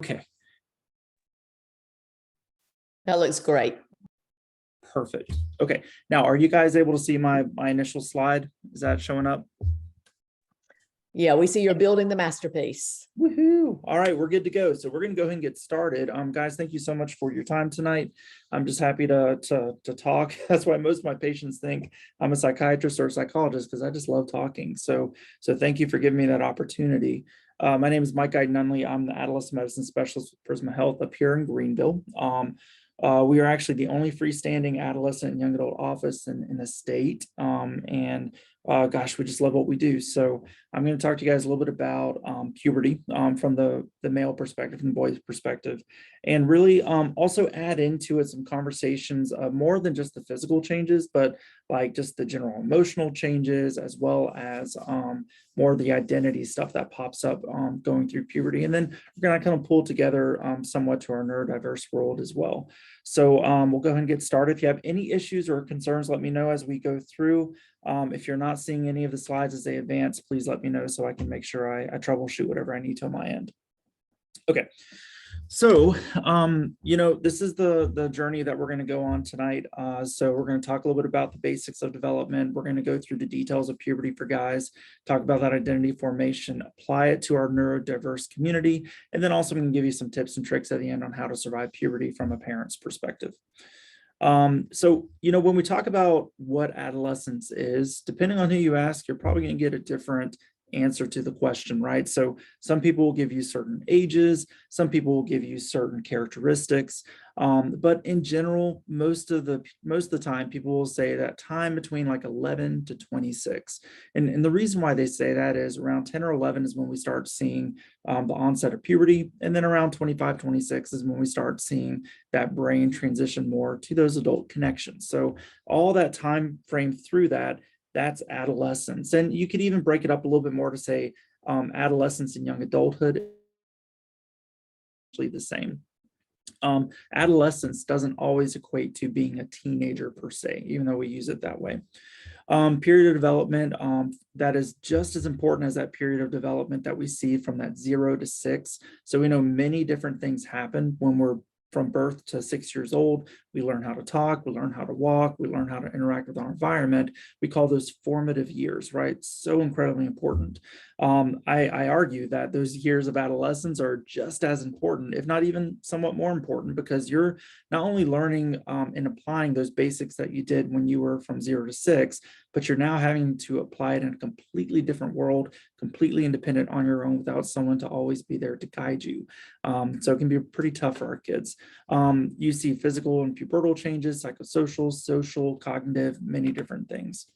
Okay, That looks great. perfect. Okay, now are you guys able to see my initial slide? Is that showing up? Yeah, we see you're building the masterpiece. Woohoo! All right, we're good to go. So we're going to go ahead and get started. Guys, thank you so much for your time tonight. I'm just happy to talk. That's why most of my patients think I'm a psychiatrist or a psychologist, because I just love talking. So thank you for giving me that opportunity. My name is Mike Guyton-Nunley. I'm the adolescent medicine specialist for Prisma Health up here in Greenville. We are actually the only freestanding adolescent and young adult office in the state. Gosh, we just love what we do. So I'm going to talk to you guys a little bit about puberty from the male perspective, from the boy's perspective, and really also add into it some conversations more than just the physical changes, but like just the general emotional changes, as well as more of the identity stuff that pops up going through puberty. And then we're going to kind of pull together somewhat to our neurodiverse world as well. So we'll go ahead and get started. If you have any issues or concerns, let me know as we go through. If you're not seeing any of the slides as they advance, please let me know so I can make sure I troubleshoot whatever I need to on my end. Okay. So, this is the journey that we're going to go on tonight. So we're going to talk a little bit about the basics of development. We're going to go through the details of puberty for guys, talk about that identity formation, apply it to our neurodiverse community, and then also we can give you some tips and tricks at the end on how to survive puberty from a parent's perspective. So, when we talk about what adolescence is, depending on who you ask, you're probably going to get a different answer to the question, right? So some people will give you certain ages, some people will give you certain characteristics, but in general, most of the time, people will say that time between like 11 to 26. And the reason why they say that is around 10 or 11 is when we start seeing the onset of puberty, and then around 25, 26 is when we start seeing that brain transition more to those adult connections. So all that time frame through that's adolescence. And you could even break it up a little bit more to say adolescence and young adulthood the same. Adolescence doesn't always equate to being a teenager per se, even though we use it that way. Period of development, that is just as important as that period of development that we see from that 0 to 6. So we know many different things happen when we're from birth to 6 years old. We learn how to talk, we learn how to walk, we learn how to interact with our environment. We call those formative years, right? So incredibly important. I argue that those years of adolescence are just as important, if not even somewhat more important, because you're not only learning and applying those basics that you did when you were from 0 to 6, but you're now having to apply it in a completely different world, completely independent on your own without someone to always be there to guide you. So it can be pretty tough for our kids. You see physical and pubertal changes, psychosocial, social, cognitive, many different things.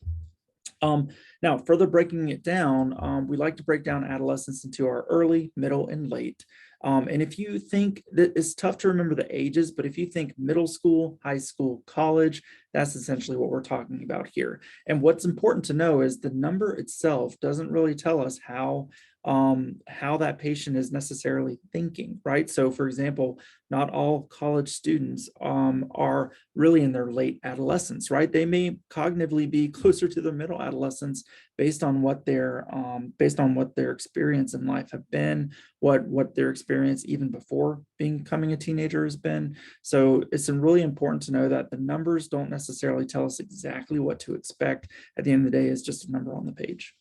Now, further breaking it down, we like to break down adolescence into our early, middle, and late. And if you think that it's tough to remember the ages, but if you think middle school, high school, college, that's essentially what we're talking about here. And what's important to know is the number itself doesn't really tell us how that patient is necessarily thinking, right? So for example, not all college students are really in their late adolescence, right? They may cognitively be closer to their middle adolescence based on what their experience in life have been, what their experience even before becoming a teenager has been. So it's really important to know that the numbers don't necessarily tell us exactly what to expect. At the end of the day, it's just a number on the page.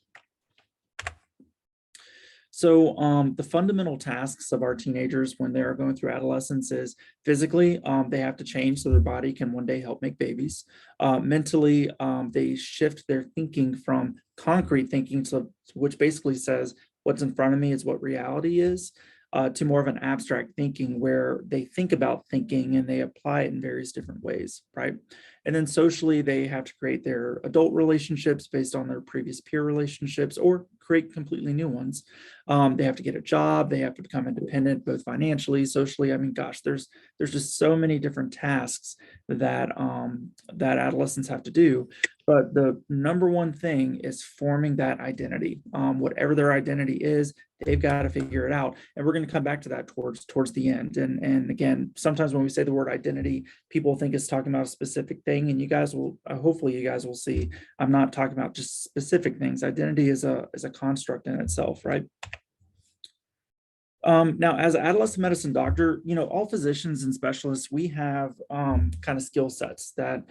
So the fundamental tasks of our teenagers when they're going through adolescence is physically, they have to change so their body can one day help make babies. Mentally, they shift their thinking from concrete thinking, which basically says what's in front of me is what reality is, to more of an abstract thinking where they think about thinking and they apply it in various different ways, right? And then socially, they have to create their adult relationships based on their previous peer relationships or create completely new ones. They have to get a job, they have to become independent, both financially, socially. I mean, gosh, there's just so many different tasks that adolescents have to do. But the number one thing is forming that identity. Whatever their identity is, they've got to figure it out. And we're going to come back to that towards the end. And again, sometimes when we say the word identity, people think it's talking about a specific thing. And you guys will, hopefully you guys will see, I'm not talking about just specific things. Identity is a construct in itself, right? Now, as an adolescent medicine doctor, all physicians and specialists, we have kind of skill sets that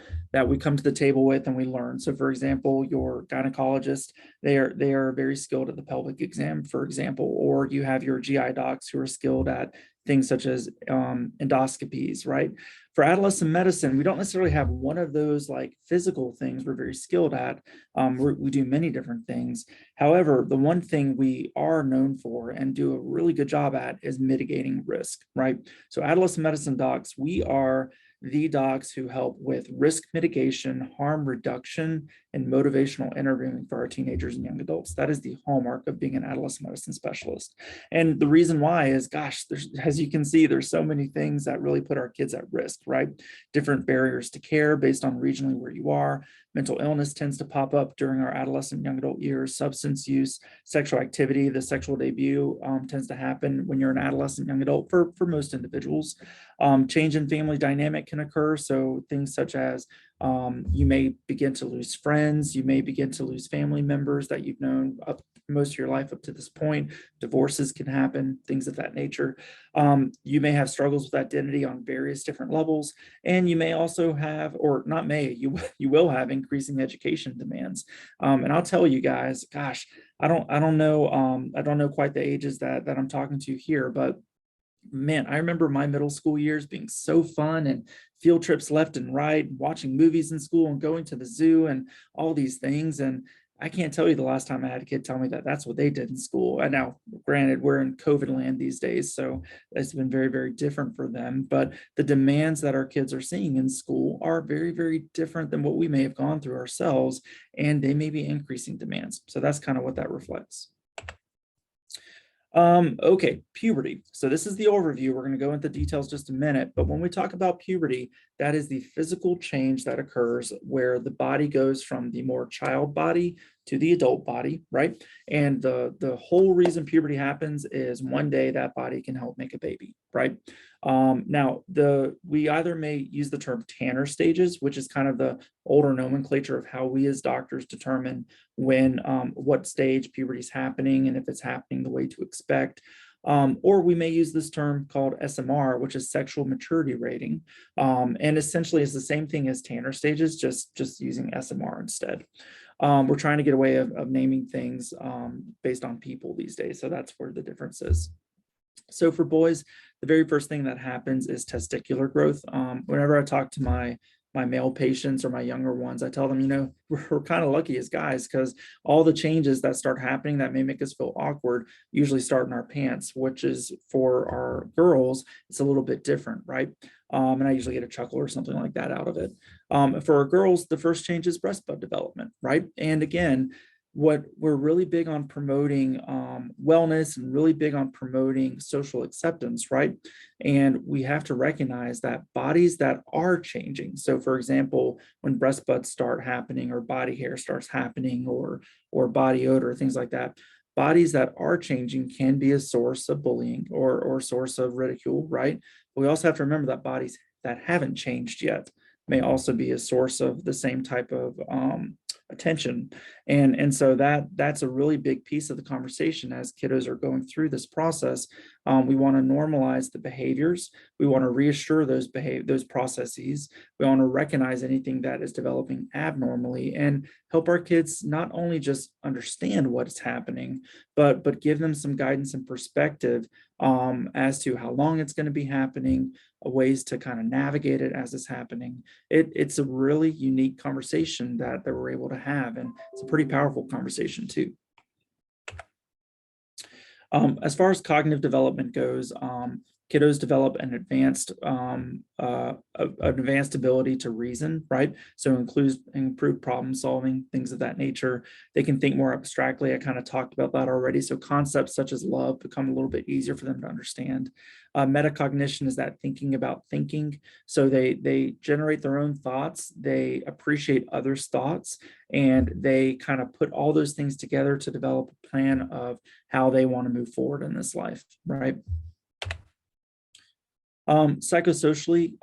we come to the table with and we learn. So, for example, your gynecologist, they are very skilled at the pelvic exam, for example, or you have your GI docs who are skilled at things such as endoscopies, right? For adolescent medicine, we don't necessarily have one of those like physical things we're very skilled at. We do many different things. However, the one thing we are known for and do a really good job at is mitigating risk, right? So adolescent medicine docs, we are the docs who help with risk mitigation, harm reduction, and motivational interviewing for our teenagers and young adults. That is the hallmark of being an adolescent medicine specialist. And the reason why is, gosh, as you can see, there's so many things that really put our kids at risk, right? Different barriers to care based on regionally where you are. Mental illness tends to pop up during our adolescent young adult years. Substance use, sexual activity, the sexual debut tends to happen when you're an adolescent young adult for most individuals. Change in family dynamic can occur. So things such as you may begin to lose friends, you may begin to lose family members that you've known up most of your life up to this point. Divorces can happen, things of that nature. You may have struggles with identity on various different levels, and you may also have, or not may, you will have increasing education demands. And I'll tell you guys, gosh, I don't know quite the ages that I'm talking to here, but man, I remember my middle school years being so fun and field trips left and right, watching movies in school and going to the zoo and all these things. And I can't tell you the last time I had a kid tell me that that's what they did in school. And now, granted, we're in COVID land these days, so it's been very, very different for them. But the demands that our kids are seeing in school are very, very different than what we may have gone through ourselves, and they may be increasing demands. So that's kind of what that reflects. Okay, puberty. So this is the overview. We're going to go into details just a minute, but when we talk about puberty, that is the physical change that occurs where the body goes from the more child body to the adult body, right? And the whole reason puberty happens is one day that body can help make a baby, right? Now, we either may use the term Tanner stages, which is kind of the older nomenclature of how we as doctors determine when, what stage puberty is happening and if it's happening the way to expect. Or we may use this term called SMR, which is sexual maturity rating. And essentially it's the same thing as Tanner stages, just using SMR instead. We're trying to get away of naming things based on people these days. So that's where the difference is. So for boys, the very first thing that happens is testicular growth. Whenever I talk to my male patients or my younger ones, I tell them, we're kind of lucky as guys because all the changes that start happening that may make us feel awkward usually start in our pants, which is for our girls, it's a little bit different, right? And I usually get a chuckle or something like that out of it. For our girls, the first change is breast bud development, right? And again, what we're really big on promoting wellness and really big on promoting social acceptance, right? And we have to recognize that bodies that are changing. So for example, when breast buds start happening or body hair starts happening or body odor, things like that, bodies that are changing can be a source of bullying or source of ridicule, right? But we also have to remember that bodies that haven't changed yet may also be a source of the same type of attention. And so that's a really big piece of the conversation as kiddos are going through this process. We want to normalize the behaviors. We want to reassure those processes. We want to recognize anything that is developing abnormally and help our kids not only just understand what's happening, but give them some guidance and perspective as to how long it's going to be happening, ways to kind of navigate it as it's happening. It's a really unique conversation that we're able to have, and it's a pretty powerful conversation too. As far as cognitive development goes, kiddos develop an advanced ability to reason, right? So includes improved problem solving, things of that nature. They can think more abstractly. I kind of talked about that already. So concepts such as love become a little bit easier for them to understand. Metacognition is that thinking about thinking. So they generate their own thoughts. They appreciate others' thoughts, and they kind of put all those things together to develop a plan of how they want to move forward in this life, right? Psychosocially,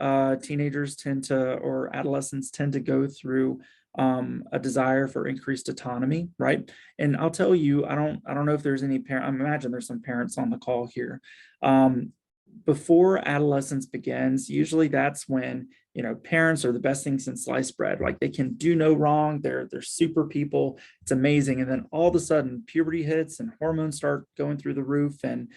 teenagers or adolescents tend to go through a desire for increased autonomy, right? And I'll tell you, I don't know if there's any parent, I imagine there's some parents on the call here. Before adolescence begins, usually that's when, parents are the best thing since sliced bread. Like, they can do no wrong. They're super people. It's amazing. And then all of a sudden puberty hits and hormones start going through the roof. And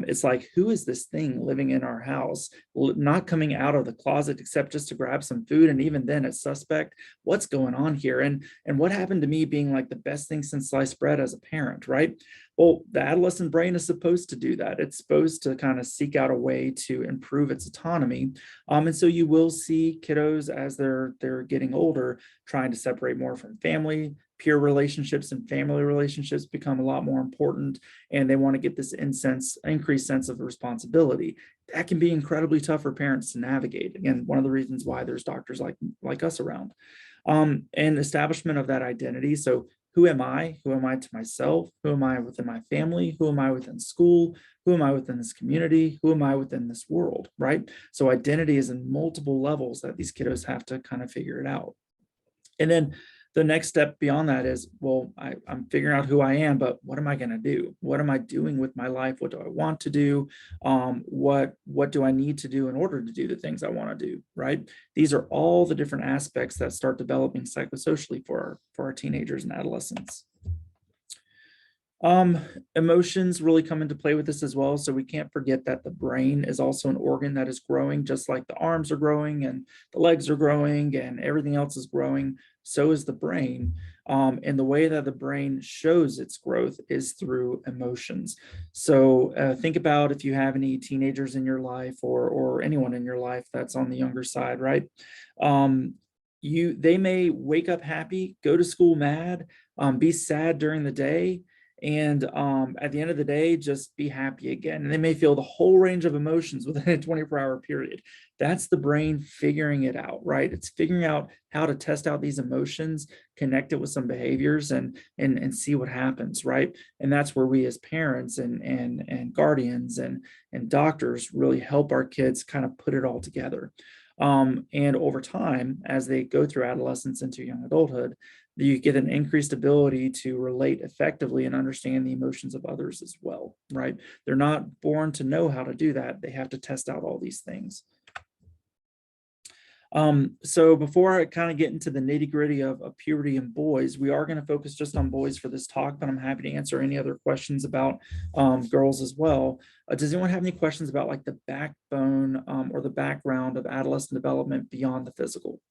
it's like, who is this thing living in our house, not coming out of the closet except just to grab some food? And even then it's suspect. What's going on here? And what happened to me being like the best thing since sliced bread as a parent, right? Well, the adolescent brain is supposed to do that. It's supposed to kind of seek out a way to improve its autonomy. And so you will see kiddos as they're getting older, trying to separate more from family. Peer relationships and family relationships become a lot more important, and they want to get this increased sense of responsibility. That can be incredibly tough for parents to navigate. Again, one of the reasons why there's doctors like us around. And establishment of that identity. So who am I? Who am I to myself? Who am I within my family? Who am I within school? Who am I within this community? Who am I within this world, right? So identity is in multiple levels that these kiddos have to kind of figure it out. And then the next step beyond that is, well, I'm figuring out who I am, but what am I going to do? What am I doing with my life? What do I want to do? What do I need to do in order to do the things I want to do, right? These are all the different aspects that start developing psychosocially for our teenagers and adolescents. Emotions really come into play with this as well. So we can't forget that the brain is also an organ that is growing, just like the arms are growing and the legs are growing and everything else is growing. So is the brain. And the way that the brain shows its growth is through emotions. So think about if you have any teenagers in your life or anyone in your life that's on the younger side, right? They may wake up happy, go to school mad, be sad during the day, and at the end of the day, just be happy again. And they may feel the whole range of emotions within a 24-hour period. That's the brain figuring it out, right? It's figuring out how to test out these emotions, connect it with some behaviors, and see what happens, right? And that's where we as parents and guardians and doctors really help our kids kind of put it all together. And over time, as they go through adolescence into young adulthood, you get an increased ability to relate effectively and understand the emotions of others as well, right? They're not born to know how to do that. They have to test out all these things. So before I kind of get into the nitty gritty of puberty in boys, we are going to focus just on boys for this talk, but I'm happy to answer any other questions about girls as well. Does anyone have any questions about like the backbone or the background of adolescent development beyond the physical?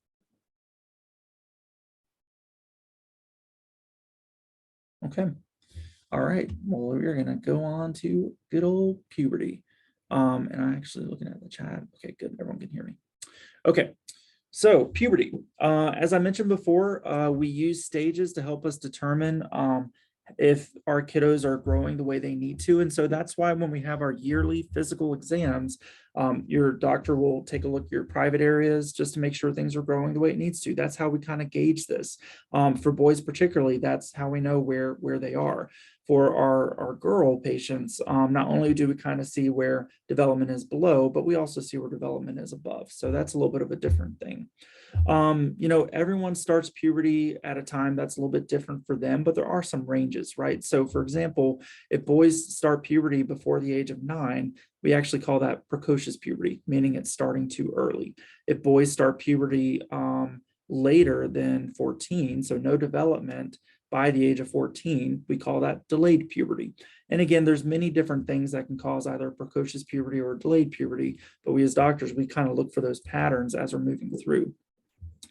Okay. All right. Well, we're going to go on to good old puberty. And I'm actually looking at the chat. Okay, good. Everyone can hear me. Okay. So puberty, as I mentioned before, we use stages to help us determine if our kiddos are growing the way they need to. And so that's why when we have our yearly physical exams, your doctor will take a look at your private areas just to make sure things are growing the way it needs to. That's how we kind of gauge this. For boys particularly, that's how we know where they are. For our girl patients, not only do we kind of see where development is below, but we also see where development is above. So that's a little bit of a different thing. Everyone starts puberty at a time that's a little bit different for them, but there are some ranges, right? So for example, if boys start puberty before the age of 9, we actually call that precocious puberty, meaning it's starting too early. If boys start puberty later than 14, so no development by the age of 14, we call that delayed puberty. And again, there's many different things that can cause either precocious puberty or delayed puberty, but we as doctors, we kind of look for those patterns as we're moving through.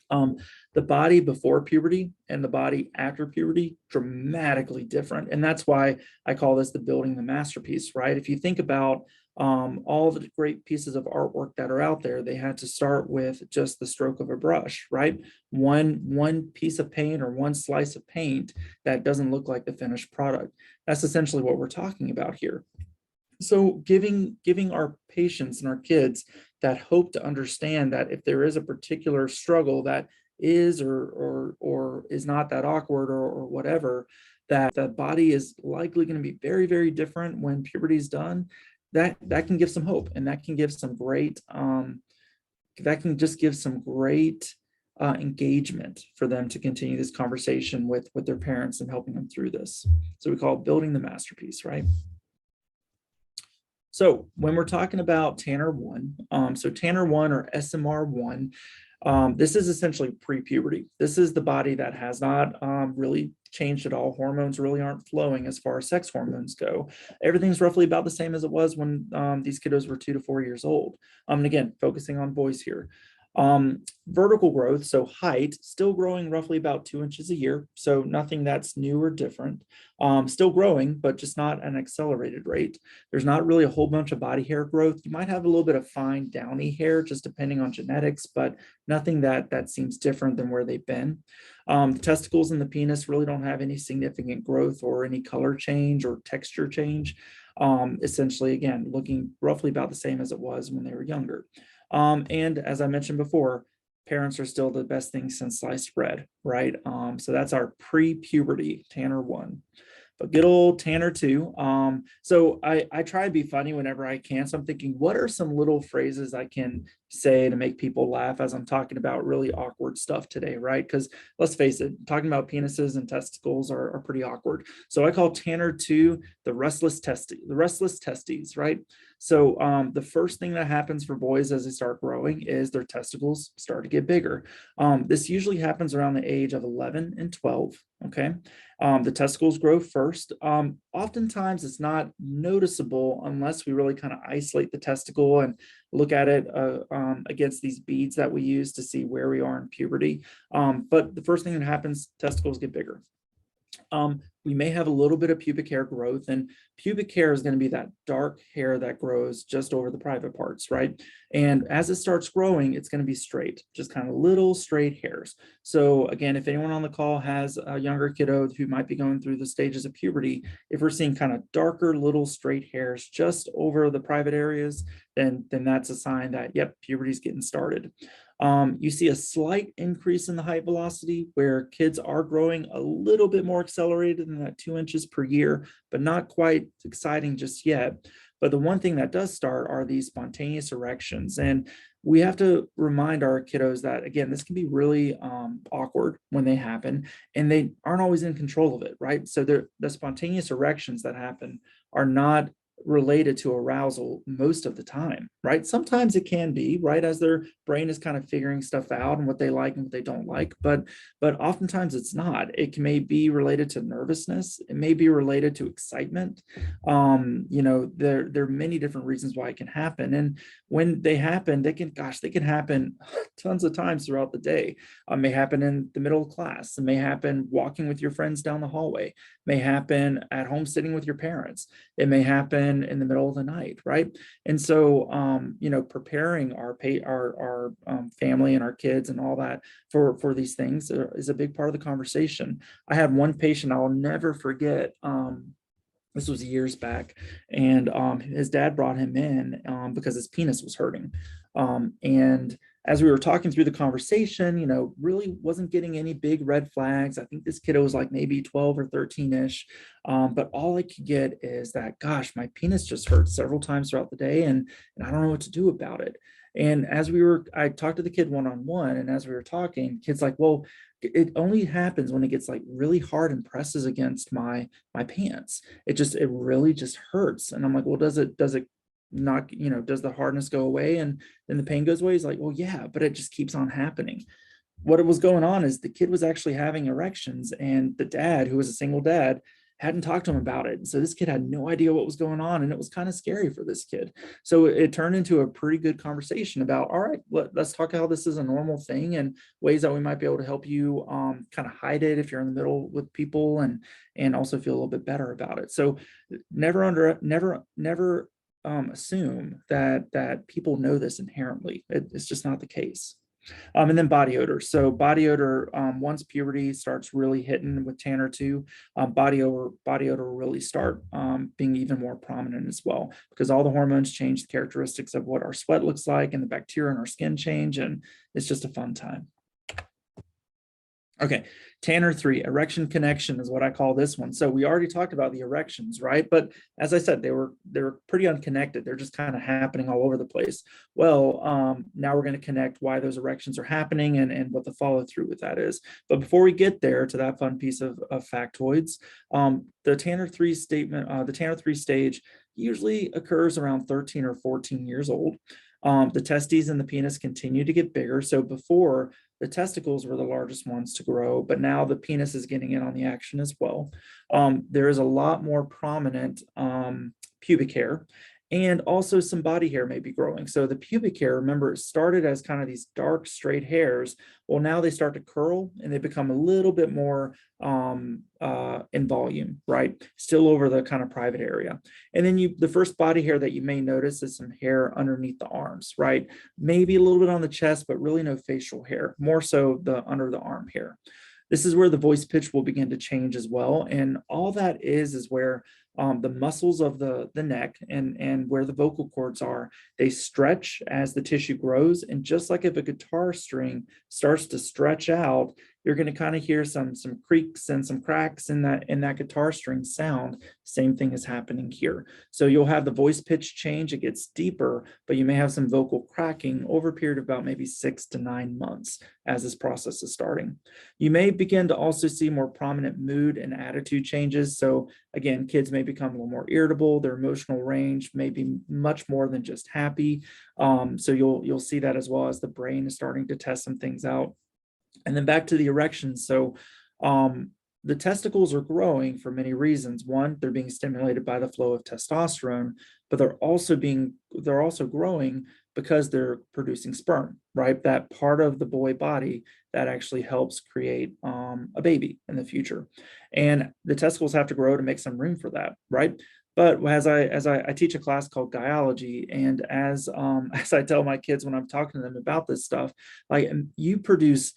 The body before puberty and the body after puberty, dramatically different. And that's why I call this the building the masterpiece, right? If you think about all the great pieces of artwork that are out there, they had to start with just the stroke of a brush, right? One piece of paint or one slice of paint that doesn't look like the finished product. That's essentially what we're talking about here. So giving our patients and our kids that hope to understand that if there is a particular struggle that is or is not that awkward or whatever, that the body is likely going to be very, very different when puberty is done, that can give some hope, and that can give some great engagement for them to continue this conversation with their parents and helping them through this. So we call it building the masterpiece, right? So when we're talking about Tanner 1, so Tanner 1 or SMR 1, this is essentially pre-puberty. This is the body that has not really changed at all. Hormones really aren't flowing as far as sex hormones go. Everything's roughly about the same as it was when these kiddos were 2 to 4 years old. And again, focusing on boys here. Vertical growth, so height, still growing roughly about 2 inches a year. So nothing that's new or different. Still growing, but just not an accelerated rate. There's not really a whole bunch of body hair growth. You might have a little bit of fine downy hair, just depending on genetics, but nothing that seems different than where they've been. The testicles and the penis really don't have any significant growth or any color change or texture change. Essentially, again, looking roughly about the same as it was when they were younger. And as I mentioned before, parents are still the best thing since sliced bread, right? So that's our pre-puberty Tanner 1. But good old Tanner 2. So I try to be funny whenever I can. So I'm thinking, what are some little phrases I can say to make people laugh as I'm talking about really awkward stuff today, right? Because let's face it, talking about penises and testicles are pretty awkward. So I call Tanner 2 the restless testes, right? So the first thing that happens for boys as they start growing is their testicles start to get bigger. This usually happens around the age of 11 and 12, okay? The testicles grow first. Oftentimes it's not noticeable unless we really kind of isolate the testicle and look at it against these beads that we use to see where we are in puberty. But the first thing that happens, testicles get bigger. We may have a little bit of pubic hair growth, and pubic hair is going to be that dark hair that grows just over the private parts, right? And as it starts growing, it's going to be straight, just kind of little straight hairs. So again, if anyone on the call has a younger kiddo who might be going through the stages of puberty, if we're seeing kind of darker little straight hairs just over the private areas, then that's a sign that, yep, puberty is getting started. You see a slight increase in the height velocity where kids are growing a little bit more accelerated than that 2 inches per year, but not quite exciting just yet. But the one thing that does start are these spontaneous erections. And we have to remind our kiddos that, again, this can be really awkward when they happen, and they aren't always in control of it, right? So the spontaneous erections that happen are not related to arousal most of the time, right? Sometimes it can be, right, as their brain is kind of figuring stuff out and what they like and what they don't like, but oftentimes it's not. It may be related to nervousness. It may be related to excitement. You know, there are many different reasons why it can happen. And when they happen, they can happen tons of times throughout the day. It may happen in the middle of class. It may happen walking with your friends down the hallway. It may happen at home sitting with your parents. It may happen in the middle of the night, right? And so, you know, preparing our family and our kids and all that for these things is a big part of the conversation. I had one patient I'll never forget. This was years back, and his dad brought him in because his penis was hurting. And as we were talking through the conversation, you know, really wasn't getting any big red flags. I think this kiddo was like maybe 12 or 13-ish. But all I could get is that, gosh, my penis just hurt several times throughout the day, and I don't know what to do about it. And I talked to the kid one-on-one, and as we were talking, kid's like, well, it only happens when it gets like really hard and presses against my pants. It really just hurts. And I'm like, well, does it not, you know, does the hardness go away and then the pain goes away? He's like, well, yeah, but it just keeps on happening. What was going on is the kid was actually having erections, and the dad, who was a single dad, hadn't talked to him about it. So this kid had no idea what was going on, and it was kind of scary for this kid. So it turned into a pretty good conversation about, all right, let's talk how this is a normal thing and ways that we might be able to help you kind of hide it if you're in the middle with people, and also feel a little bit better about it. So never assume that people know this inherently. It's just not the case. And then body odor. So body odor, once puberty starts really hitting with Tanner 2, body odor will really start being even more prominent as well, because all the hormones change the characteristics of what our sweat looks like, and the bacteria in our skin change, and it's just a fun time. Okay, Tanner 3, erection connection is what I call this one. So we already talked about the erections, right? But as I said, they were pretty unconnected. They're just kind of happening all over the place. Well, now we're going to connect why those erections are happening and what the follow through with that is. But before we get there to that fun piece of factoids, the Tanner 3 statement, the Tanner 3 stage usually occurs around 13 or 14 years old. The testes and the penis continue to get bigger. So before, the testicles were the largest ones to grow, but now the penis is getting in on the action as well. There is a lot more prominent pubic hair, and also some body hair may be growing. So the pubic hair, remember, it started as kind of these dark straight hairs. Well, now they start to curl and they become a little bit more in volume, right? Still over the kind of private area. And then the first body hair that you may notice is some hair underneath the arms, right? Maybe a little bit on the chest, but really no facial hair, more so the under the arm hair. This is where the voice pitch will begin to change as well. And all that is where the muscles of the neck and where the vocal cords are, they stretch as the tissue grows. And just like if a guitar string starts to stretch out, you're going to kind of hear some creaks and some cracks in that guitar string sound. Same thing is happening here. So you'll have the voice pitch change, it gets deeper, but you may have some vocal cracking over a period of about maybe 6 to 9 months as this process is starting. You may begin to also see more prominent mood and attitude changes. So again, kids may become a little more irritable, their emotional range may be much more than just happy. So you'll see that as well as the brain is starting to test some things out. And then back to the erections. So the testicles are growing for many reasons. One, they're being stimulated by the flow of testosterone, but they're also growing because they're producing sperm, right? That part of the boy body that actually helps create a baby in the future. And the testicles have to grow to make some room for that, right? But as I teach a class called Guyology, and as I tell my kids when I'm talking to them about this stuff, like you produce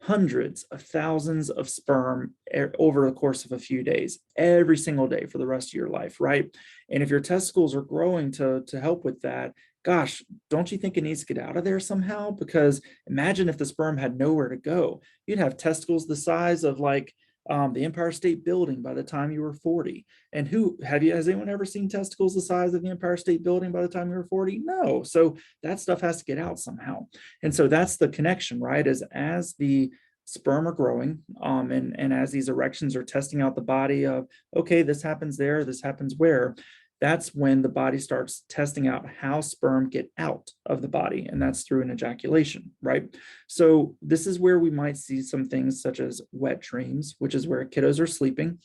hundreds of thousands of sperm over the course of a few days, every single day for the rest of your life, right? And if your testicles are growing to help with that, gosh, don't you think it needs to get out of there somehow? Because imagine if the sperm had nowhere to go. You'd have testicles the size of like the Empire State Building by the time you were 40. And has anyone ever seen testicles the size of the Empire State Building by the time you were 40? No. So that stuff has to get out somehow. And so that's the connection, right? As the sperm are growing and as these erections are testing out the body of, okay, this happens there, this happens where, that's when the body starts testing out how sperm get out of the body, and that's through an ejaculation, right? So this is where we might see some things such as wet dreams, which is where kiddos are sleeping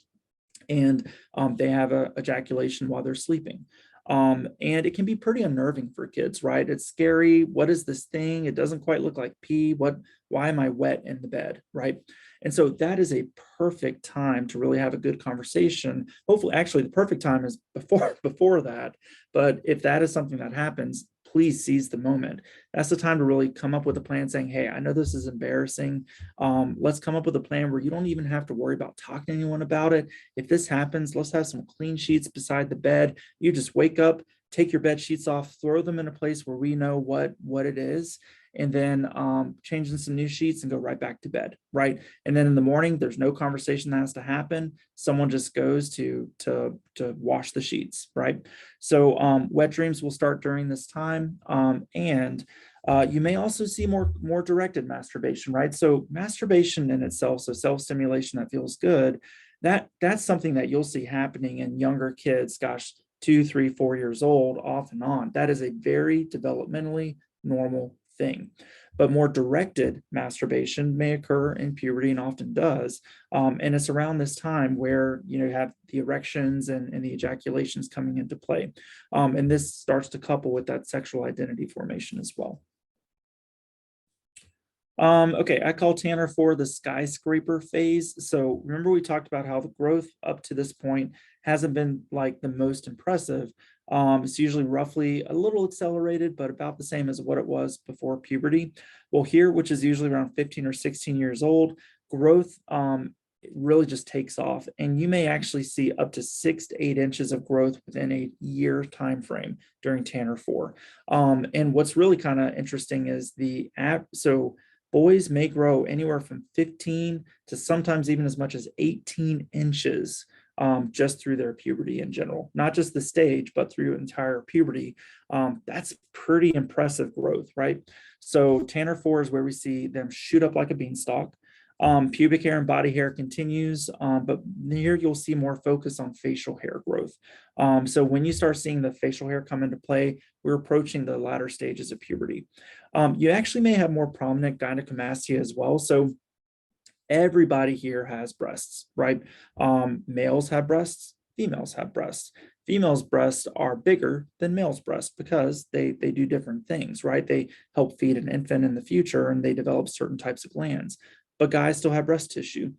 and they have a ejaculation while they're sleeping. And it can be pretty unnerving for kids, right? It's scary. What is this thing? It doesn't quite look like pee. Why am I wet in the bed, right? And so that is a perfect time to really have a good conversation. Hopefully, actually, the perfect time is before that. But if that is something that happens, please seize the moment. That's the time to really come up with a plan saying, hey, I know this is embarrassing. Let's come up with a plan where you don't even have to worry about talking to anyone about it. If this happens, let's have some clean sheets beside the bed. You just wake up, take your bed sheets off, throw them in a place where we know what it is, and then change in some new sheets and go right back to bed, right? And then in the morning, there's no conversation that has to happen. Someone just goes to wash the sheets, right? So wet dreams will start during this time, and you may also see more directed masturbation, right? So masturbation in itself, so self-stimulation that feels good, that's something that you'll see happening in younger kids, gosh, 2, 3, 4 years old, off and on. That is a very developmentally normal thing. But more directed masturbation may occur in puberty and often does. And it's around this time where you have the erections and the ejaculations coming into play. And this starts to couple with that sexual identity formation as well. Okay, I call Tanner 4 the skyscraper phase. So remember we talked about how the growth up to this point hasn't been like the most impressive. It's usually roughly a little accelerated, but about the same as what it was before puberty. Well, here, which is usually around 15 or 16 years old, growth it really just takes off, and you may actually see up to 6 to 8 inches of growth within a year time frame during Tanner 4. And what's really kind of interesting is Boys may grow anywhere from 15 to sometimes even as much as 18 inches just through their puberty in general, not just the stage, but through entire puberty. That's pretty impressive growth, right? So Tanner 4 is where we see them shoot up like a beanstalk. Pubic hair and body hair continues, but here you'll see more focus on facial hair growth. So when you start seeing the facial hair come into play, we're approaching the latter stages of puberty. You actually may have more prominent gynecomastia as well. So everybody here has breasts, right? Males have breasts, females have breasts. Females' breasts are bigger than males' breasts because they do different things, right? They help feed an infant in the future and they develop certain types of glands, but guys still have breast tissue.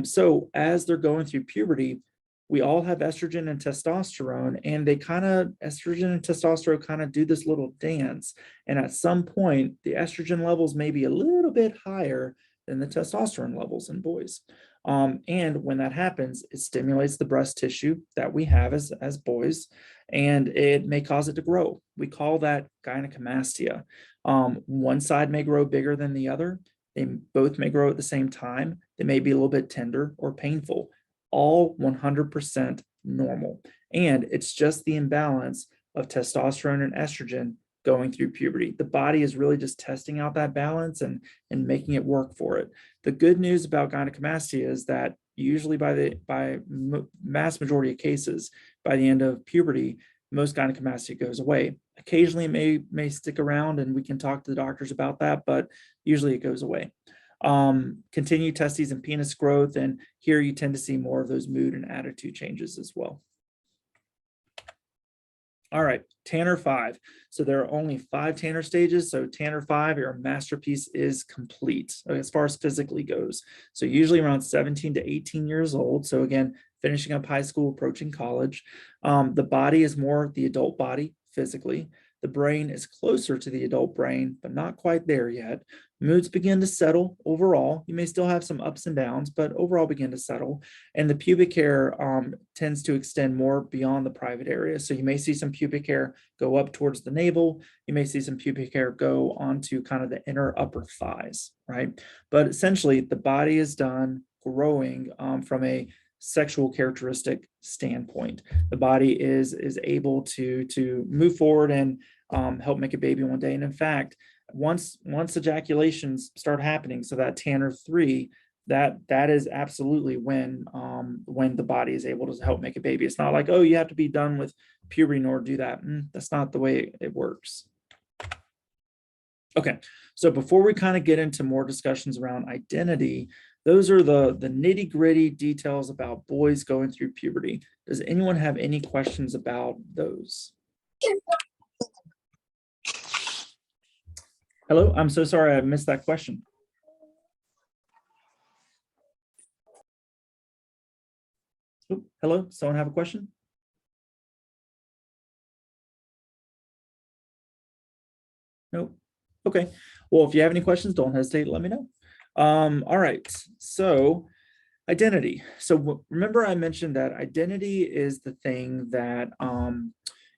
So as they're going through puberty, we all have estrogen and testosterone, and estrogen and testosterone kind of do this little dance. And at some point, the estrogen levels may be a little bit higher than the testosterone levels in boys. And when that happens, it stimulates the breast tissue that we have as boys, and it may cause it to grow. We call that gynecomastia. One side may grow bigger than the other. They both may grow at the same time. They may be a little bit tender or painful, all 100% normal. And it's just the imbalance of testosterone and estrogen going through puberty. The body is really just testing out that balance and making it work for it. The good news about gynecomastia is that usually by mass majority of cases, by the end of puberty, most gynecomastia goes away. Occasionally it may stick around, and we can talk to the doctors about that, but usually it goes away. Continued testes and penis growth, and here you tend to see more of those mood and attitude changes as well. All right, Tanner 5. So there are only 5 Tanner stages. So Tanner 5, your masterpiece is complete as far as physically goes. So usually around 17 to 18 years old. So again, finishing up high school, approaching college. The body is more the adult body physically. The brain is closer to the adult brain, but not quite there yet. Moods begin to settle overall. You may still have some ups and downs, but overall begin to settle. And the pubic hair tends to extend more beyond the private area. So you may see some pubic hair go up towards the navel. You may see some pubic hair go onto kind of the inner upper thighs, right? But essentially, the body is done growing from a sexual characteristic standpoint. The body is able to move forward and help make a baby one day. And in fact, once ejaculations start happening, so that Tanner 3, that is absolutely when the body is able to help make a baby. It's not like, oh, you have to be done with puberty in order to do that. That's not the way it works. Okay, so before we kind of get into more discussions around identity, those are the nitty gritty details about boys going through puberty. Does anyone have any questions about those? Hello, I'm so sorry I missed that question. Oop, hello, someone have a question? Nope. Okay, well, if you have any questions, don't hesitate to let me know. All right, so identity. So remember I mentioned that identity is the thing that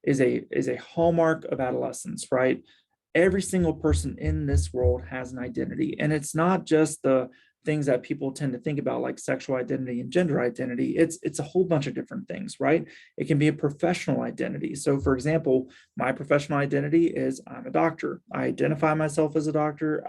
is a hallmark of adolescence, right? Every single person in this world has an identity, and it's not just the things that people tend to think about like sexual identity and gender identity. It's a whole bunch of different things, right? It can be a professional identity. So for example, my professional identity is I'm a doctor. I identify myself as a doctor.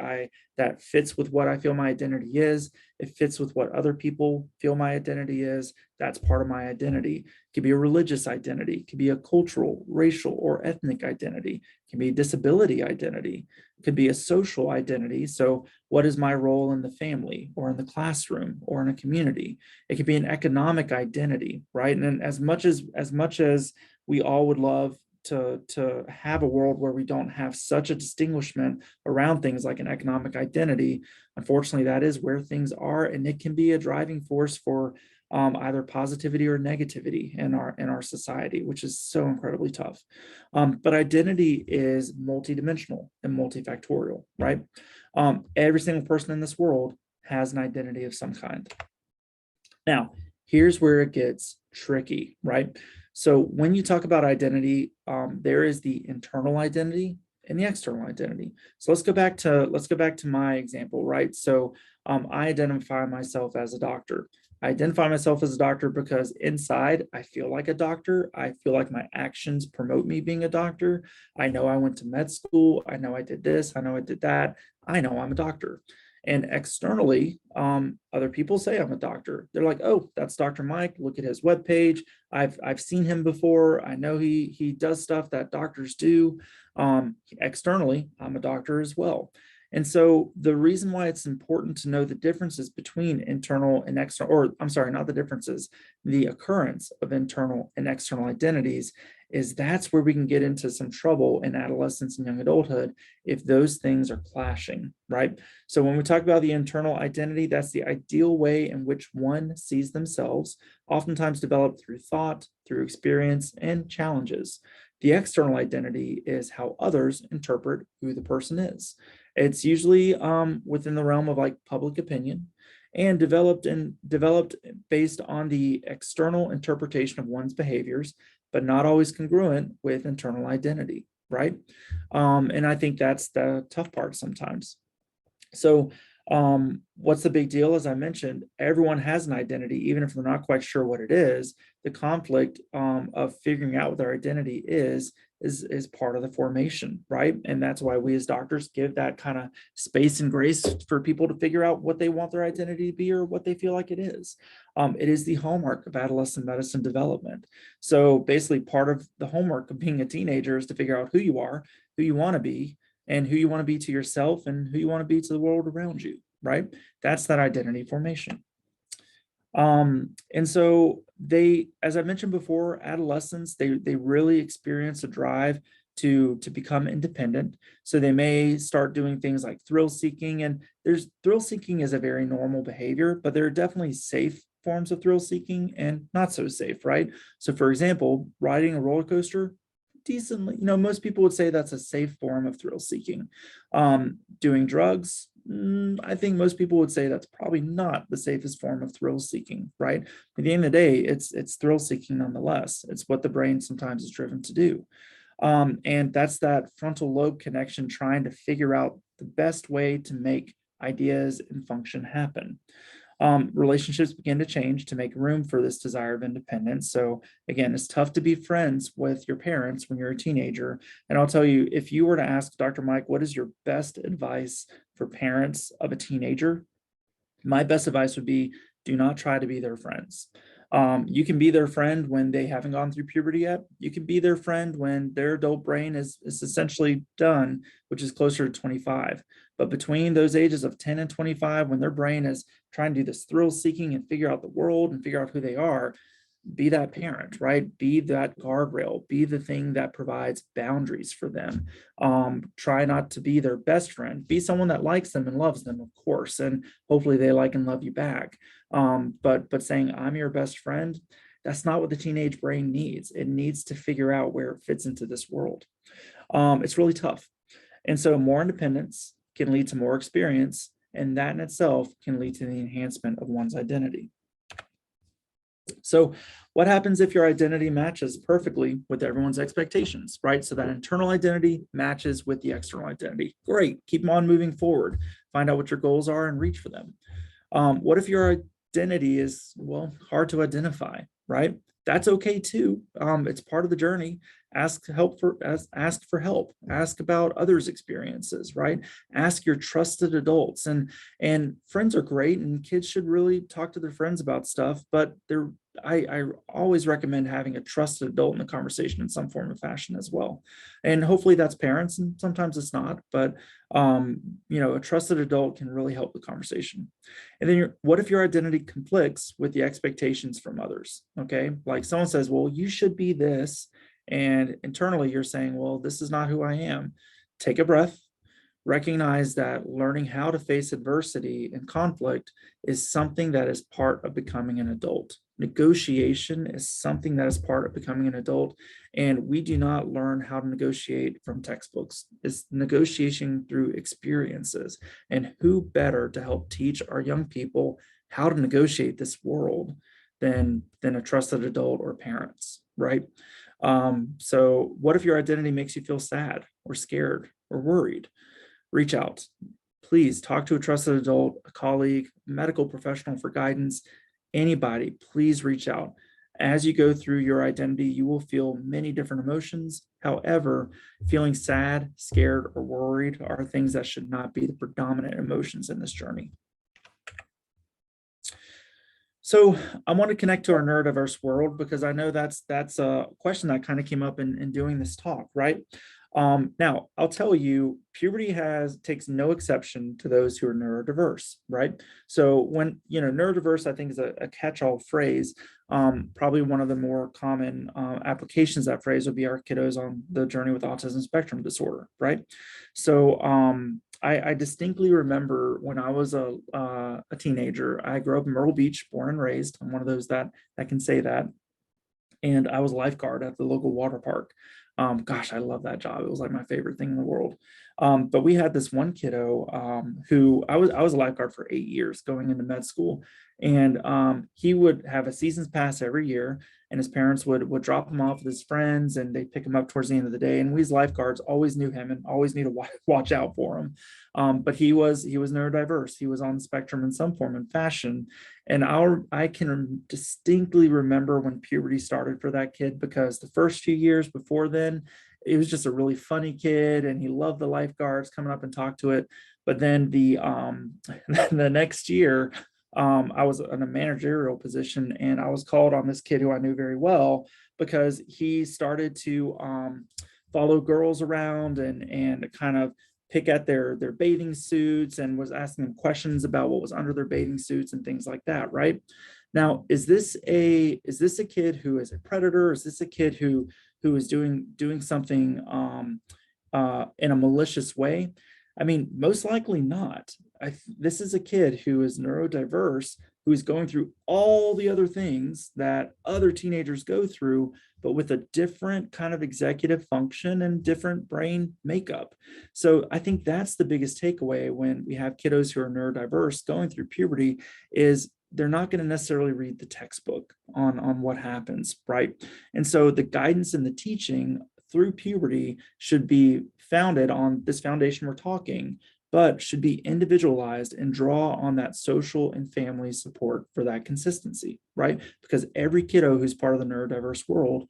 That fits with what I feel my identity is. It fits with what other people feel my identity is. That's part of my identity. It could be a religious identity. It could be a cultural, racial, or ethnic identity. It can be a disability identity. It could be a social identity. So what is my role in the family or in the classroom or in a community? It could be an economic identity, right? And as much as we all would love to have a world where we don't have such a distinguishment around things like an economic identity, unfortunately, that is where things are, and it can be a driving force for either positivity or negativity in our society, which is so incredibly tough. But identity is multidimensional and multifactorial, right? Every single person in this world has an identity of some kind. Now, here's where it gets tricky, right? So when you talk about identity, there is the internal identity and the external identity. So let's go back to my example, right? So I identify myself as a doctor. I identify myself as a doctor because inside I feel like a doctor. I feel like my actions promote me being a doctor. I know I went to med school. I know I did this. I know I did that. I know I'm a doctor. And externally, other people say I'm a doctor. They're like, oh, that's Dr. Mike. Look at his webpage. I've seen him before. I know he does stuff that doctors do. Externally, I'm a doctor as well. And so the reason why it's important to know the differences between internal and external, or I'm sorry, not the differences, the occurrence of internal and external identities, is that's where we can get into some trouble in adolescence and young adulthood if those things are clashing, right? So when we talk about the internal identity, that's the ideal way in which one sees themselves, oftentimes developed through thought, through experience, and challenges. The external identity is how others interpret who the person is. It's usually within the realm of like public opinion, and developed based on the external interpretation of one's behaviors, but not always congruent with internal identity, right? And I think that's the tough part sometimes. So what's the big deal? As I mentioned, everyone has an identity, even if they're not quite sure what it is. The conflict of figuring out what their identity is part of the formation, right? And that's why we as doctors give that kind of space and grace for people to figure out what they want their identity to be or what they feel like it is. It is the hallmark of adolescent medicine development. So basically part of the homework of being a teenager is to figure out who you are, who you want to be, and who you want to be to yourself and who you want to be to the world around you, right? That's that identity formation. And so as I mentioned before, adolescents, they really experience a drive to become independent. So they may start doing things like thrill seeking, and thrill seeking is a very normal behavior, but there are definitely safe forms of thrill seeking and not so safe, right? So for example, riding a roller coaster, decently, most people would say that's a safe form of thrill seeking. Doing drugs, I think most people would say that's probably not the safest form of thrill seeking, right? At the end of the day, it's thrill seeking nonetheless. It's what the brain sometimes is driven to do. And that's that frontal lobe connection trying to figure out the best way to make ideas and function happen. Relationships begin to change to make room for this desire of independence. So again, it's tough to be friends with your parents when you're a teenager. And I'll tell you, if you were to ask Dr. Mike, what is your best advice for parents of a teenager? My best advice would be, do not try to be their friends. You can be their friend when they haven't gone through puberty yet. You can be their friend when their adult brain is essentially done, which is closer to 25. But between those ages of 10 and 25, when their brain is trying to do this thrill seeking and figure out the world and figure out who they are, be that parent, right? Be that guardrail, be the thing that provides boundaries for them. Try not to be their best friend, be someone that likes them and loves them, of course, and hopefully they like and love you back. But saying I'm your best friend, that's not what the teenage brain needs. It needs to figure out where it fits into this world. It's really tough. And so more independence can lead to more experience, and that in itself can lead to the enhancement of one's identity. So what happens if your identity matches perfectly with everyone's expectations, right? So that internal identity matches with the external identity. Great, keep on moving forward. Find out what your goals are and reach for them. What if your identity is, well, hard to identify, right? That's okay too. It's part of the journey. Ask for help. Ask about others' experiences, right? Ask your trusted adults. And friends are great, and kids should really talk to their friends about stuff, but I always recommend having a trusted adult in the conversation in some form or fashion as well. And hopefully that's parents, and sometimes it's not, but a trusted adult can really help the conversation. And then what if your identity conflicts with the expectations from others? Okay, like someone says, well, you should be this, and internally you're saying, well, this is not who I am. Take a breath. Recognize that learning how to face adversity and conflict is something that is part of becoming an adult. Negotiation is something that is part of becoming an adult, and we do not learn how to negotiate from textbooks. It's negotiation through experiences, and who better to help teach our young people how to negotiate this world than a trusted adult or parents, right? So what if your identity makes you feel sad or scared or worried, reach out. Please talk to a trusted adult, a colleague, medical professional for guidance, anybody, please reach out. As you go through your identity, you will feel many different emotions. However, feeling sad, scared, or worried are things that should not be the predominant emotions in this journey. So I want to connect to our neurodiverse world because I know that's a question that kind of came up in doing this talk, right? Now, I'll tell you, puberty takes no exception to those who are neurodiverse, right? So when, neurodiverse, I think is a catch-all phrase. Probably one of the more common applications of that phrase would be our kiddos on the journey with autism spectrum disorder, right? So I distinctly remember when I was a teenager. I grew up in Myrtle Beach, born and raised. I'm one of those that can say that. And I was a lifeguard at the local water park. Gosh, I love that job. It was like my favorite thing in the world. But we had this one kiddo who I was a lifeguard for 8 years going into med school. And he would have a season's pass every year, and his parents would drop him off with his friends, and they'd pick him up towards the end of the day. And we as lifeguards always knew him and always knew to watch out for him. But he was neurodiverse. He was on the spectrum in some form and fashion. And I can distinctly remember when puberty started for that kid, because the first few years before then, it was just a really funny kid, and he loved the lifeguards coming up and talk to it. But then the next year, I was in a managerial position, and I was called on this kid who I knew very well because he started to follow girls around and kind of pick at their bathing suits, and was asking them questions about what was under their bathing suits and things like that, right? Now, is this a kid who is a predator? Is this a kid who is doing something in a malicious way? I mean, most likely not. This is a kid who is neurodiverse, who is going through all the other things that other teenagers go through, but with a different kind of executive function and different brain makeup. So I think that's the biggest takeaway when we have kiddos who are neurodiverse going through puberty, is they're not going to necessarily read the textbook on what happens, right? And so the guidance and the teaching through puberty should be founded on this foundation we're talking, but should be individualized and draw on that social and family support for that consistency, right? Because every kiddo who's part of the neurodiverse world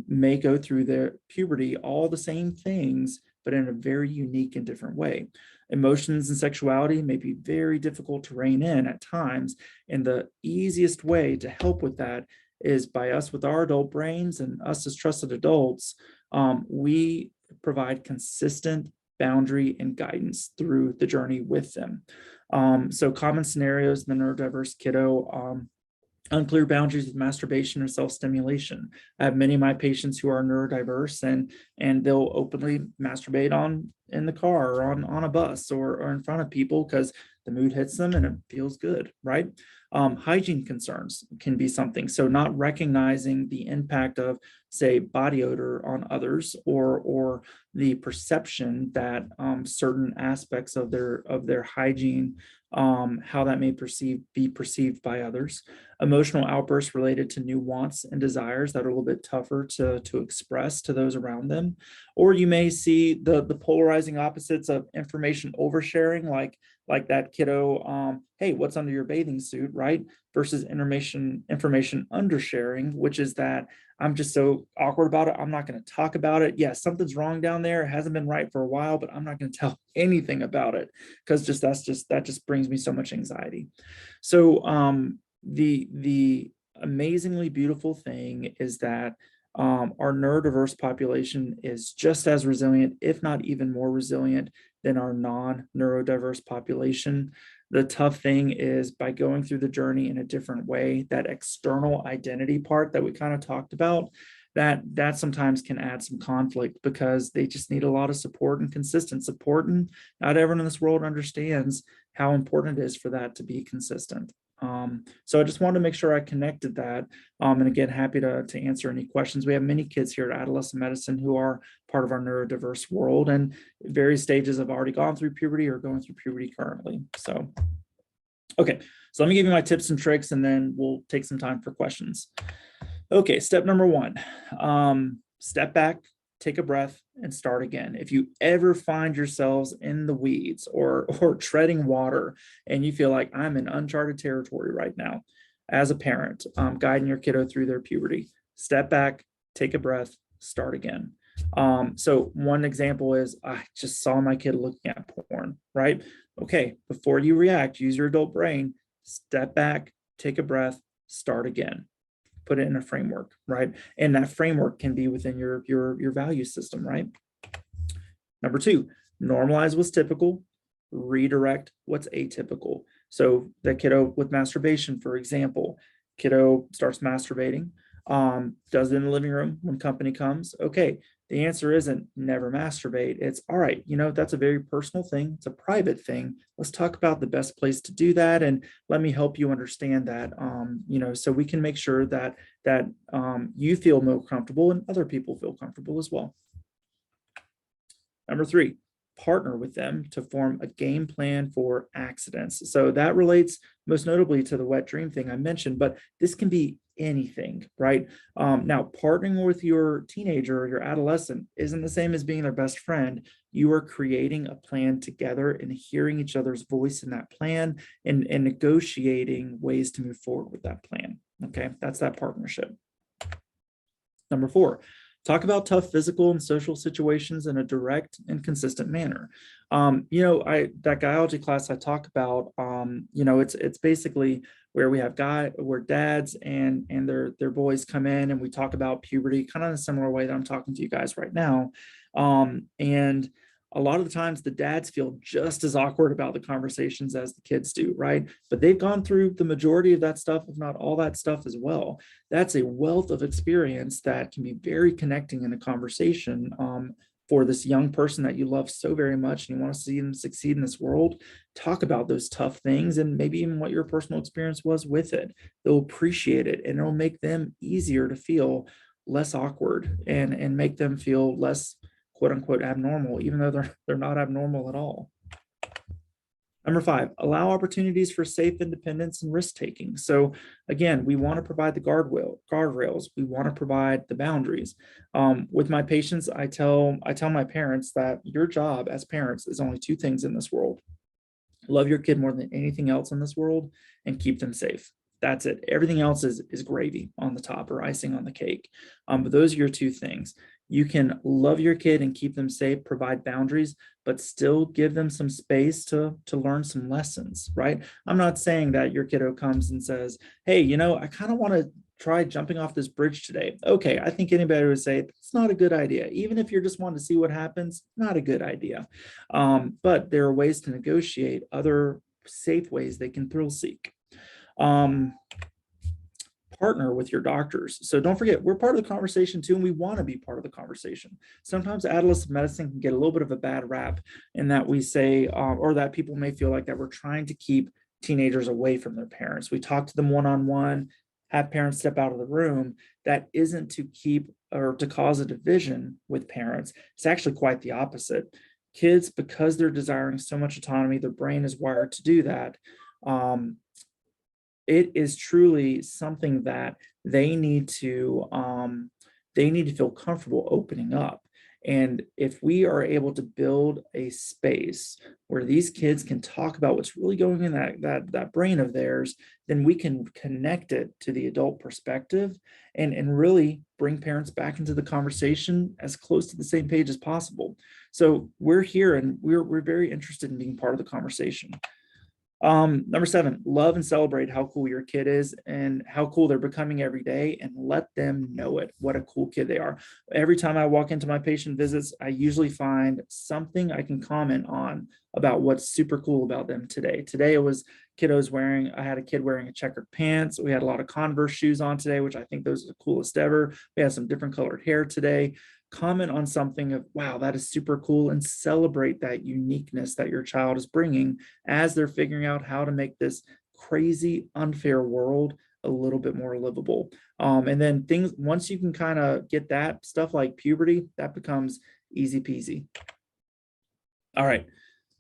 may go through their puberty all the same things, but in a very unique and different way. Emotions and sexuality may be very difficult to rein in at times, and the easiest way to help with that is by us with our adult brains and us as trusted adults. We provide consistent boundary and guidance through the journey with them. So common scenarios in the neurodiverse kiddo, unclear boundaries with masturbation or self-stimulation. I have many of my patients who are neurodiverse, and they'll openly masturbate in the car or on a bus or in front of people because the mood hits them and it feels good, right? Hygiene concerns can be something. So not recognizing the impact of, say, body odor on others, or the perception that certain aspects of their hygiene, how that may be perceived by others. Emotional outbursts related to new wants and desires that are a little bit tougher to express to those around them. Or you may see the polarizing opposites of information oversharing, like that kiddo, hey, what's under your bathing suit, right? Versus information undersharing, which is that I'm just so awkward about it, I'm not going to talk about it. Yes, something's wrong down there. It hasn't been right for a while, but I'm not going to tell anything about it because that just brings me so much anxiety. So the amazingly beautiful thing is that our neurodiverse population is just as resilient, if not even more resilient, than our non-neurodiverse population. The tough thing is, by going through the journey in a different way, that external identity part that we kind of talked about, that sometimes can add some conflict because they just need a lot of support and consistent support. And not everyone in this world understands how important it is for that to be consistent. So I just wanted to make sure I connected that. And again, happy to answer any questions. We have many kids here at Adolescent Medicine who are part of our neurodiverse world, and various stages have already gone through puberty or going through puberty currently. So, okay, so let me give you my tips and tricks, and then we'll take some time for questions. Okay, step number one, step back, take a breath and start again. If you ever find yourselves in the weeds or treading water and you feel like I'm in uncharted territory right now, as a parent, guiding your kiddo through their puberty, step back, take a breath, start again. So one example is I just saw my kid looking at porn, right? Okay, before you react, use your adult brain, step back, take a breath, start again. Put it in a framework, right? And that framework can be within your value system, right? Number two, normalize what's typical, redirect what's atypical. So the kiddo with masturbation, for example, kiddo starts masturbating, does it in the living room when company comes. Okay, the answer isn't never masturbate. It's all right, that's a very personal thing. It's a private thing. Let's talk about the best place to do that. And let me help you understand that, so we can make sure that you feel more comfortable and other people feel comfortable as well. Number three, partner with them to form a game plan for accidents. So that relates most notably to the wet dream thing I mentioned, but this can be anything, right? Now, partnering with your teenager or your adolescent isn't the same as being their best friend. You are creating a plan together and hearing each other's voice in that plan and negotiating ways to move forward with that plan. Okay, that's that partnership. Number four, talk about tough physical and social situations in a direct and consistent manner. That biology class I talk about, it's basically where we have where dads and their boys come in and we talk about puberty, kind of in a similar way that I'm talking to you guys right now. And a lot of the times the dads feel just as awkward about the conversations as the kids do, right? But they've gone through the majority of that stuff, if not all that stuff as well. That's a wealth of experience that can be very connecting in a conversation for this young person that you love so very much and you want to see them succeed in this world. Talk about those tough things and maybe even what your personal experience was with it. They'll appreciate it and it'll make them easier to feel less awkward and make them feel less quote unquote abnormal, even though they're not abnormal at all. Number five, allow opportunities for safe independence and risk taking. So again, we want to provide the guardrails. We want to provide the boundaries. With my patients, I tell my parents that your job as parents is only two things in this world. Love your kid more than anything else in this world and keep them safe. That's it. Everything else is gravy on the top or icing on the cake. But those are your two things. You can love your kid and keep them safe, provide boundaries, but still give them some space to learn some lessons, right? I'm not saying that your kiddo comes and says, hey, I kind of want to try jumping off this bridge today. Okay, I think anybody would say it's not a good idea. Even if you're just wanting to see what happens, not a good idea. But there are ways to negotiate other safe ways they can thrill seek. Partner with your doctors. So don't forget, we're part of the conversation too, and we want to be part of the conversation. Sometimes adolescent medicine can get a little bit of a bad rap in that we say, or that people may feel like that we're trying to keep teenagers away from their parents. We talk to them one-on-one, have parents step out of the room. That isn't to keep or to cause a division with parents. It's actually quite the opposite. Kids, because they're desiring so much autonomy, their brain is wired to do that. It is truly something that they need to feel comfortable opening up. And if we are able to build a space where these kids can talk about what's really going in that brain of theirs, then we can connect it to the adult perspective and really bring parents back into the conversation as close to the same page as possible. So we're here and we're very interested in being part of the conversation. Number seven, love and celebrate how cool your kid is and how cool they're becoming every day, and let them know it, what a cool kid they are. Every time I walk into my patient visits, I usually find something I can comment on about what's super cool about them today. Today it was I had a kid wearing a checkered pants. We had a lot of Converse shoes on today, which I think those are the coolest ever. We had some different colored hair today. Comment on something of, wow, that is super cool, and celebrate that uniqueness that your child is bringing as they're figuring out how to make this crazy, unfair world a little bit more livable. And then once you can kind of get that stuff like puberty, that becomes easy peasy. All right.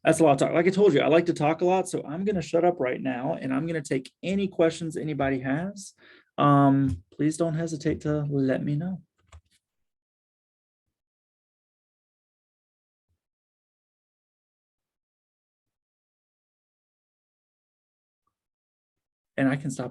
That's a lot of talk. Like I told you, I like to talk a lot, so I'm going to shut up right now and I'm going to take any questions anybody has. Please don't hesitate to let me know. and I can stop